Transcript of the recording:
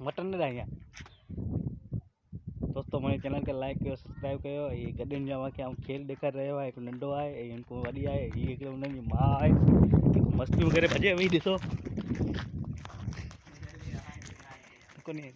Mutton नहीं यहाँ दोस्तों मेरे चैनल के लाइक करो सब्सक्राइब करो। ये गड्ढन जावा के हम खेल देखा रहे हो एक नंढो है इनको वड़ी है ये के उन्हें माँ है मस्ती वगैरह भजे वही दिसो को नहीं है